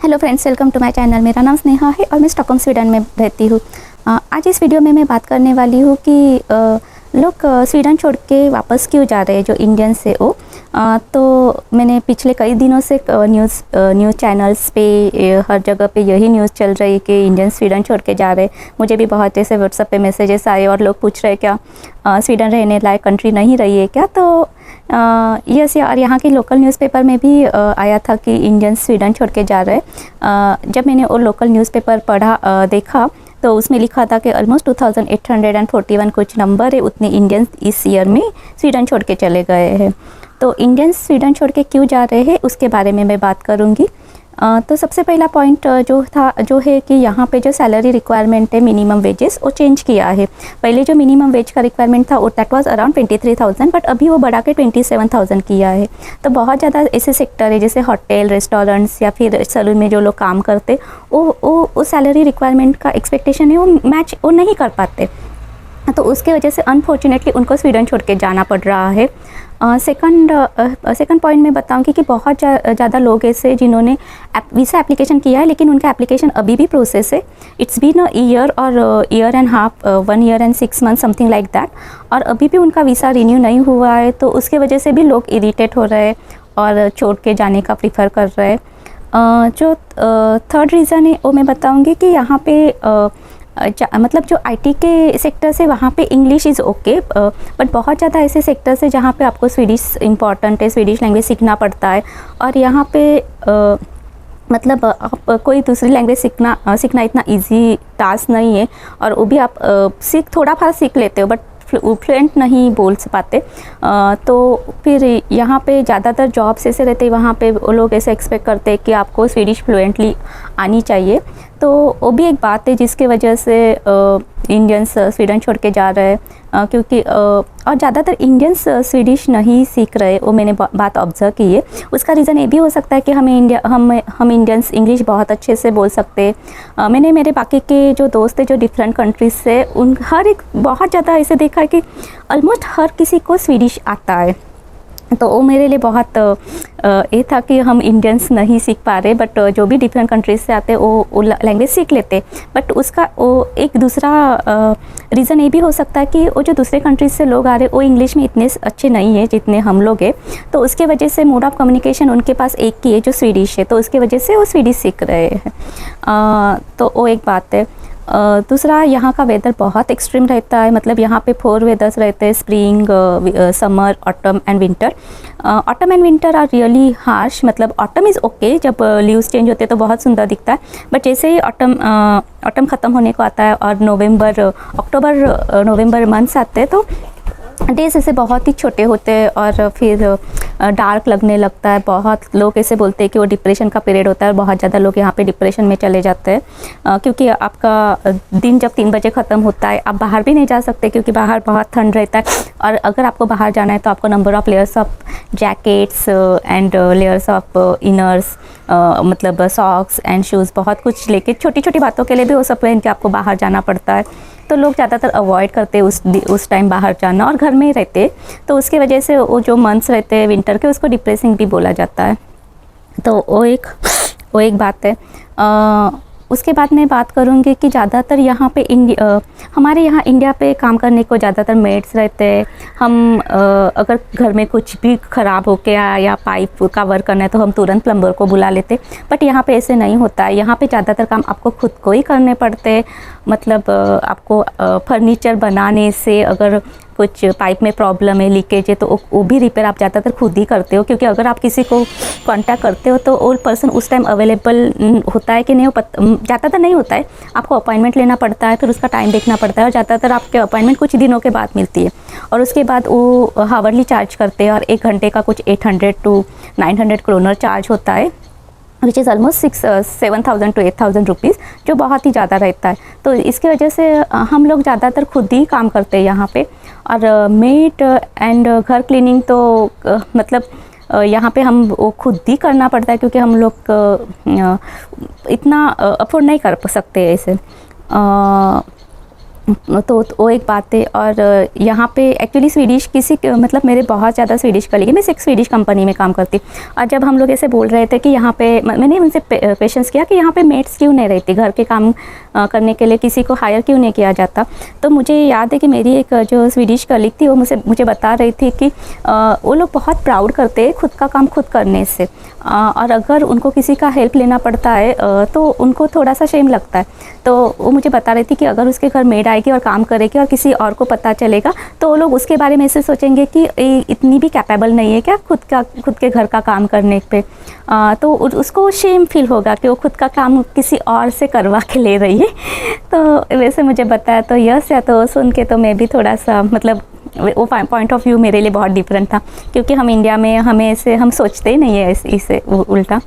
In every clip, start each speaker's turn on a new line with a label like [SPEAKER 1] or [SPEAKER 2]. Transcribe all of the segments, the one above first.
[SPEAKER 1] Hello friends, welcome to my channel. मेरा नाम स्नेहा है और मैं स्टॉकहोम स्वीडन में रहती हूँ। आज इस वीडियो में मैं बात करने वाली हूँ कि लोग स्वीडन छोड़ के वापस क्यों जा रहे हैं, जो इंडियंस है वो। तो मैंने पिछले कई दिनों से न्यूज़ चैनल्स पे हर जगह पे यही न्यूज़ चल रही है कि इंडियन स्वीडन छोड़ के जा रहे हैं। मुझे भी बहुत ऐसे व्हाट्सएप पे मैसेजेस आए और लोग पूछ रहे क्या स्वीडन रहने लायक कंट्री नहीं रही है क्या। तो यस, और यहाँ की लोकल न्यूज़पेपर में भी आया था कि इंडियंस स्वीडन छोड़ के जा रहे हैं। जब मैंने वो लोकल न्यूज़पेपर पढ़ा देखा तो उसमें लिखा था कि ऑलमोस्ट 2841 कुछ नंबर है, उतने इंडियंस इस ईयर में स्वीडन छोड़ के चले गए हैं। तो इंडियंस स्वीडन छोड़ के क्यों जा रहे हैं उसके बारे में मैं बात करूँगी। तो सबसे पहला पॉइंट जो है कि यहाँ पे जो सैलरी रिक्वायरमेंट है, मिनिमम वेजेस, वो चेंज किया है। पहले जो मिनिमम वेज का रिक्वायरमेंट था वो दैट वाज अराउंड 23,000, बट अभी वो बढ़ा के 27,000 किया है। तो बहुत ज़्यादा ऐसे सेक्टर है जैसे होटल, रेस्टोरेंट्स या फिर सैलून में जो लोग काम करते वो सैलरी रिक्वायरमेंट का एक्सपेक्टेशन है वो मैच वो नहीं कर पाते। तो उसके वजह से अनफॉर्चुनेटली उनको स्वीडन छोड़ के जाना पड़ रहा है। सेकंड पॉइंट मैं बताऊंगी कि बहुत ज़्यादा लोग ऐसे जिन्होंने वीज़ा एप्लीकेशन किया है लेकिन उनका एप्लीकेशन अभी भी प्रोसेस है। इट्स बीन अ ईयर और year and half, 1 year and 6 months something like that, और अभी भी उनका वीज़ा रिन्यू नहीं हुआ है। तो उसके वजह से भी लोग इरिटेट हो रहे हैं और छोड़ के जाने का प्रीफर कर रहे हैं। जो थर्ड रीज़न है वो मैं बताऊँगी कि यहाँ पे मतलब जो आईटी के सेक्टर से वहाँ पे इंग्लिश इज़ ओके, बट बहुत ज़्यादा ऐसे सेक्टर्स है जहाँ पे आपको स्वीडिश इम्पॉर्टेंट है, स्वीडिश लैंग्वेज सीखना पड़ता है। और यहाँ पे मतलब आप कोई दूसरी लैंग्वेज सीखना इतना इजी टास्क नहीं है, और वो भी आप थोड़ा सीख लेते हो बट फ्लुएंट नहीं बोल पाते। तो फिर यहाँ पे ज़्यादातर जॉब्स ऐसे रहते हैं, वहाँ पे वो लोग ऐसे एक्सपेक्ट करते हैं कि आपको स्वीडिश फ्लुएंटली आनी चाहिए। तो वो भी एक बात है जिसके वजह से इंडियंस स्वीडन छोड़ के जा रहे हैं, क्योंकि और ज़्यादातर इंडियंस स्वीडिश नहीं सीख रहे, वो मैंने बात ऑब्जर्व की है। उसका रीज़न ये भी हो सकता है कि हम इंडियंस इंग्लिश बहुत अच्छे से बोल सकते हैं। मैंने मेरे बाकी के जो दोस्त हैं जो डिफरेंट कंट्रीज से, उन हर एक बहुत ज़्यादा ऐसे देखा है कि ऑलमोस्ट हर किसी को स्वीडिश आता है। तो वो मेरे लिए बहुत ये था कि हम इंडियंस नहीं सीख पा रहे, बट जो भी डिफरेंट कंट्रीज से आते वो लैंग्वेज सीख लेते। बट उसका वो एक दूसरा रीज़न ये भी हो सकता है कि वो जो दूसरे कंट्रीज से लोग आ रहे वो इंग्लिश में इतने अच्छे नहीं है जितने हम लोग हैं। तो उसके वजह से मोड ऑफ कम्युनिकेशन उनके पास एक ही है जो स्वीडिश है, तो उसकी वजह से वो स्वीडिश सीख रहे हैं। तो वो एक बात है। दूसरा, यहाँ का वेदर बहुत एक्सट्रीम रहता है। मतलब यहाँ पे 4 वेदर्स रहते हैं, spring, summer, autumn and winter. Autumn and winter are really harsh. मतलब ऑटम इज़ ओके, जब लीव्स चेंज होते हैं तो बहुत सुंदर दिखता है, बट जैसे ही ऑटम ख़त्म होने को आता है और अक्टूबर नवंबर मंथ्स आते हैं तो डेज ऐसे बहुत ही छोटे होते हैं और फिर डार्क लगने लगता है। बहुत लोग ऐसे बोलते हैं कि वो डिप्रेशन का पीरियड होता है, और बहुत ज़्यादा लोग यहाँ पे डिप्रेशन में चले जाते हैं, क्योंकि आपका दिन जब 3 बजे ख़त्म होता है, आप बाहर भी नहीं जा सकते क्योंकि बाहर बहुत ठंड रहता है। और अगर आपको बाहर जाना है तो आपको number of layers of jackets and layers of inners, मतलब सॉक्स एंड शूज़, बहुत कुछ लेके छोटी छोटी बातों के लिए भी वो सब पहन के आपको बाहर जाना पड़ता है। तो लोग ज़्यादातर अवॉइड करते हैं उस टाइम बाहर जाना और घर में ही रहते। तो उसके वजह से वो जो मंथ्स रहते हैं विंटर के, उसको डिप्रेसिंग भी बोला जाता है। तो वो एक बात है। उसके बाद मैं बात करूँगी कि ज़्यादातर यहाँ पे हमारे यहाँ इंडिया पे काम करने को ज़्यादातर मेड्स रहते हैं। हम अगर घर में कुछ भी ख़राब हो गया या पाइप का वर्क करना है तो हम तुरंत प्लम्बर को बुला लेते, बट यहाँ पे ऐसे नहीं होता है। यहाँ पे ज़्यादातर काम आपको खुद को ही करने पड़ते हैं। मतलब आपको फर्नीचर बनाने से अगर कुछ पाइप में प्रॉब्लम है, लीकेज है, तो वो भी रिपेयर आप ज़्यादातर खुद ही करते हो, क्योंकि अगर आप किसी को कांटेक्ट करते हो तो वो पर्सन उस टाइम अवेलेबल होता है कि नहीं, ज़्यादातर नहीं होता है। आपको अपॉइंटमेंट लेना पड़ता है, फिर उसका टाइम देखना पड़ता है, और ज़्यादातर आपके अपॉइंटमेंट कुछ दिनों के बाद मिलती है, और उसके बाद वो हावरली चार्ज करते हैं, और 1 घंटे का कुछ 800 to 900 क्रोनर चार्ज होता है, which is almost 7,000 to 8,000 rupees, जो बहुत ही ज़्यादा रहता है। तो इसकी वजह से हम लोग ज़्यादातर खुद ही काम करते हैं यहाँ पे। और मेड एंड घर क्लीनिंग तो मतलब यहाँ पे हम वो खुद ही करना पड़ता है, क्योंकि हम लोग इतना अफोर्ड नहीं कर सकते ऐसे। तो वो एक बात है। और यहाँ पे एक्चुअली स्वीडिश मतलब मेरे बहुत ज़्यादा स्वीडिश कलीग है, मैं एक स्वीडिश कंपनी में काम करती हूँ। और जब हम लोग ऐसे बोल रहे थे कि यहाँ पे, मैंने उनसे क्वेश्चंस किया कि यहाँ पे मेट्स क्यों नहीं रहती, घर के काम करने के लिए किसी को हायर क्यों नहीं किया जाता। तो मुझे याद है कि मेरी एक जो स्वीडिश कलीग थी वो मुझे बता रही थी कि वो लोग बहुत प्राउड करते हैं खुद का काम खुद करने से, और अगर उनको किसी का हेल्प लेना पड़ता है तो उनको थोड़ा सा शेम लगता है। तो वो मुझे बता रही थी कि अगर उसके घर मेड आएगी और काम करेगी और किसी और को पता चलेगा तो वो लोग उसके बारे में ऐसे सोचेंगे कि इतनी भी कैपेबल नहीं है क्या खुद के घर का काम करने पे। तो उसको शेम फील होगा कि वो खुद का काम किसी और से करवा के ले रही है। तो वैसे मुझे बताया तो यस, या तो सुन के तो मैं भी थोड़ा सा, मतलब वो पॉइंट ऑफ व्यू मेरे लिए बहुत डिफरेंट था, क्योंकि हम इंडिया में हमें ऐसे हम सोचते ही नहीं है इसे उल्टा।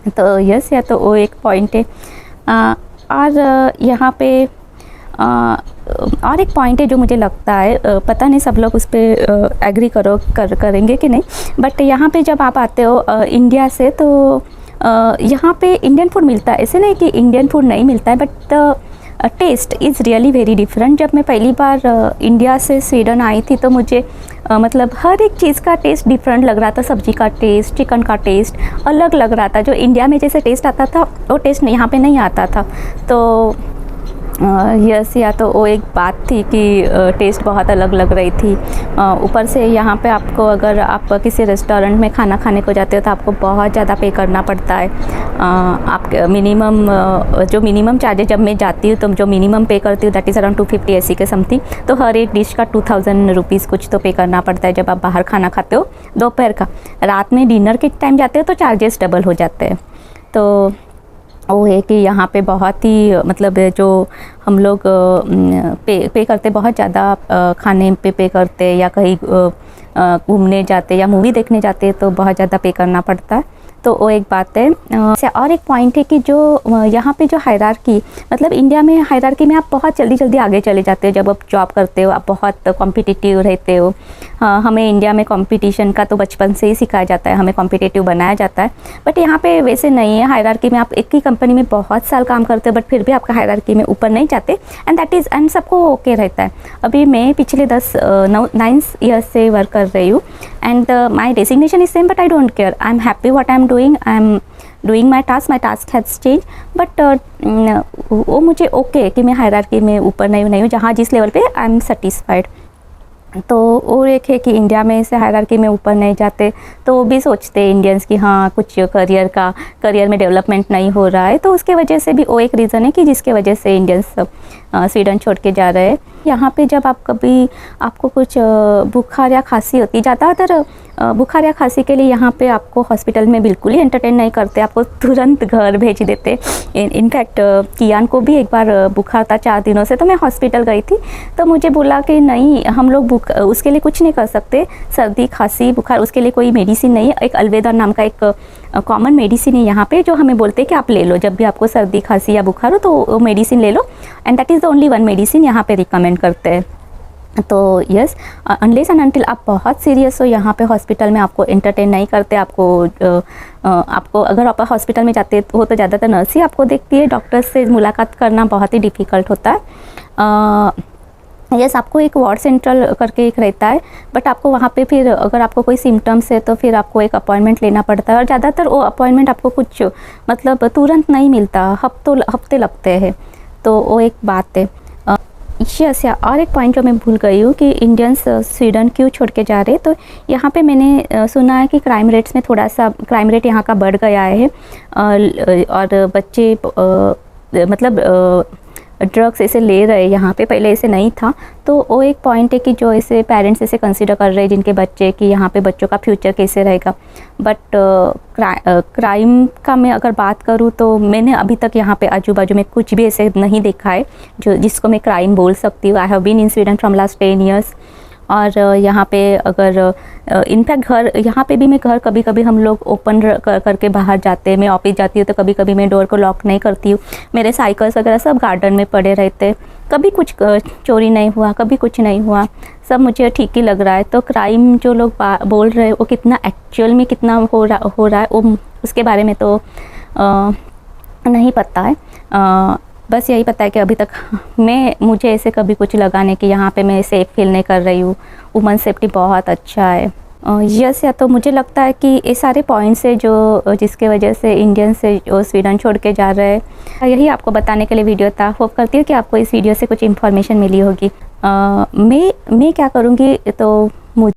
[SPEAKER 1] तो यस, या तो वो एक पॉइंट है। और यहाँ पे और एक पॉइंट है जो मुझे लगता है, पता नहीं सब लोग उस पर एग्री करेंगे कि नहीं, बट यहाँ पे जब आप आते हो इंडिया से तो यहाँ पे इंडियन फूड मिलता है, ऐसे नहीं कि इंडियन फूड नहीं मिलता है, but taste is really very different. जब मैं पहली बार इंडिया से स्वीडन आई थी तो मुझे मतलब हर एक चीज़ का टेस्ट डिफरेंट लग रहा था। सब्जी का टेस्ट, चिकन का टेस्ट अलग लग रहा था। जो इंडिया में जैसे टेस्ट आता था वो टेस्ट यहाँ पे नहीं आता था। तो यस, या तो वो एक बात थी कि टेस्ट बहुत अलग लग रही थी। ऊपर से यहाँ पे आपको, अगर आप किसी रेस्टोरेंट में खाना खाने को जाते हो तो आपको बहुत ज़्यादा पे करना पड़ता है। आप मिनिमम चार्जेज, जब मैं जाती हूँ तो जो मिनिमम पे करती हूँ दैट इज़ अराउंड 250 ऐसी के समथिंग। तो हर एक डिश का 2000 रुपीज़ कुछ तो पे करना पड़ता है जब आप बाहर खाना खाते हो दोपहर का। रात में डिनर के टाइम जाते हो तो चार्जेस डबल हो जाते हैं। तो वो है कि यहाँ पे बहुत ही, मतलब जो हम लोग पे करते बहुत ज़्यादा खाने पे करते, या कहीं घूमने जाते या मूवी देखने जाते तो बहुत ज़्यादा पे करना पड़ता है। तो वो एक बात है। और एक पॉइंट है कि जो यहाँ पे जो हायरार्की, मतलब इंडिया में हायरार्की में आप बहुत जल्दी आगे चले जाते हो। जब आप जॉब करते हो आप बहुत कॉम्पिटिटिव रहते हो। हमें इंडिया में कंपटीशन का तो बचपन से ही सिखाया जाता है, हमें कॉम्पिटिटिव बनाया जाता है। बट यहाँ पे वैसे नहीं है। हायरार्की में आप एक ही कंपनी में बहुत साल काम करते हो बट फिर भी आपका हायरार्की में ऊपर नहीं जाते, एंड सबको ओके रहता है। अभी मैं पिछले 9 ईयर्स से वर्क कर रही हूँ, and my designation is same but I don't care. I am happy what I am doing my task has change. But वो मुझे ओके कि मैं हायरार्की में ऊपर नहीं हूँ, जहाँ जिस लेवल पे आई एम सेटिस्फाइड। तो वो एक है कि इंडिया में से हायरार्की में ऊपर नहीं जाते, तो वो भी सोचते हैं इंडियंस कि हाँ कुछ करियर में डेवलपमेंट नहीं हो रहा है। तो उसके वजह से भी वो एक रीज़न है कि जिसके वजह से इंडियंस स्वीडन छोड़ के जा रहे हैं। यहाँ पे जब आपको कुछ बुखार या खांसी होती है, ज़्यादातर बुखार या खांसी के लिए यहाँ पे आपको हॉस्पिटल में बिल्कुल ही एंटरटेन नहीं करते, आपको तुरंत घर भेज देते। इनफैक्ट कियान को भी एक बार बुखार था 4 दिनों से, तो मैं हॉस्पिटल गई थी तो मुझे बोला कि नहीं, हम लोग उसके लिए कुछ नहीं कर सकते, सर्दी खांसी बुखार उसके लिए कोई मेडिसिन नहीं है। एक अलवेदा नाम का एक कॉमन मेडिसिन है यहाँ पे जो हमें बोलते हैं कि आप ले लो, जब भी आपको सर्दी खांसी या बुखार हो तो वो मेडिसिन ले लो, and that is the only one medicine यहाँ पे रिकमेंड करते हैं। तो यस, अनलेस एंड अनटिल आप बहुत सीरियस हो यहाँ पे हॉस्पिटल में आपको एंटरटेन नहीं करते। आपको अगर आप हॉस्पिटल में जाते हो तो ज़्यादातर नर्स ही आपको देखती है, डॉक्टर से मुलाकात करना बहुत ही डिफ़िकल्ट होता है। यस, आपको एक वार्ड सेंट्रल करके एक रहता है, बट आपको वहाँ पे फिर अगर आपको कोई सिम्टम्स है तो फिर आपको एक अपॉइंटमेंट लेना पड़ता है, और ज़्यादातर वो अपॉइंटमेंट आपको कुछ मतलब तुरंत नहीं मिलता, हफ्ते लगते हैं। तो वो एक बात है। यस, और एक पॉइंट जो मैं भूल गई हूँ कि इंडियंस स्वीडन क्यों छोड़ के जा रहे हैं। तो यहाँ पे मैंने सुना है कि क्राइम रेट्स में थोड़ा सा क्राइम रेट यहाँ का बढ़ गया है, और बच्चे मतलब ड्रग्स ऐसे ले रहे हैं यहाँ पे, पहले ऐसे नहीं था। तो वो एक पॉइंट है कि जो ऐसे पेरेंट्स ऐसे कंसिडर कर रहे हैं जिनके बच्चे, कि यहाँ पे बच्चों का फ्यूचर कैसे रहेगा। बट क्राइम का मैं अगर बात करूँ तो मैंने अभी तक यहाँ पे आजू बाजू में कुछ भी ऐसे नहीं देखा है जिसको मैं क्राइम बोल सकती हूँ। I have been in Sweden from last 10 years. और यहाँ पे अगर इनफैक्ट घर, यहाँ पे भी मैं घर कभी कभी हम लोग ओपन करके बाहर जाते हैं। मैं ऑफिस जाती हूँ तो कभी कभी मैं डोर को लॉक नहीं करती हूँ। मेरे साइकिल्स वगैरह सब गार्डन में पड़े रहते, कभी कुछ चोरी नहीं हुआ, कभी कुछ नहीं हुआ, सब मुझे ठीक ही लग रहा है। तो क्राइम जो लोग बोल रहे हैं वो कितना एक्चुअल में कितना हो रहा है वो उसके बारे में तो नहीं पता है। बस यही पता है कि अभी तक मुझे ऐसे कभी कुछ लगा नहीं कि यहाँ पे मैं सेफ़ फील नहीं कर रही हूँ। वुमन सेफ्टी बहुत अच्छा है। यस, या तो मुझे लगता है कि ये सारे पॉइंट्स है जो जिसके वजह से इंडियन से जो स्वीडन छोड़ के जा रहे हैं। यही आपको बताने के लिए वीडियो था। होप करती हूँ कि आपको इस वीडियो से कुछ इन्फॉर्मेशन मिली होगी। मैं क्या करूँगी, तो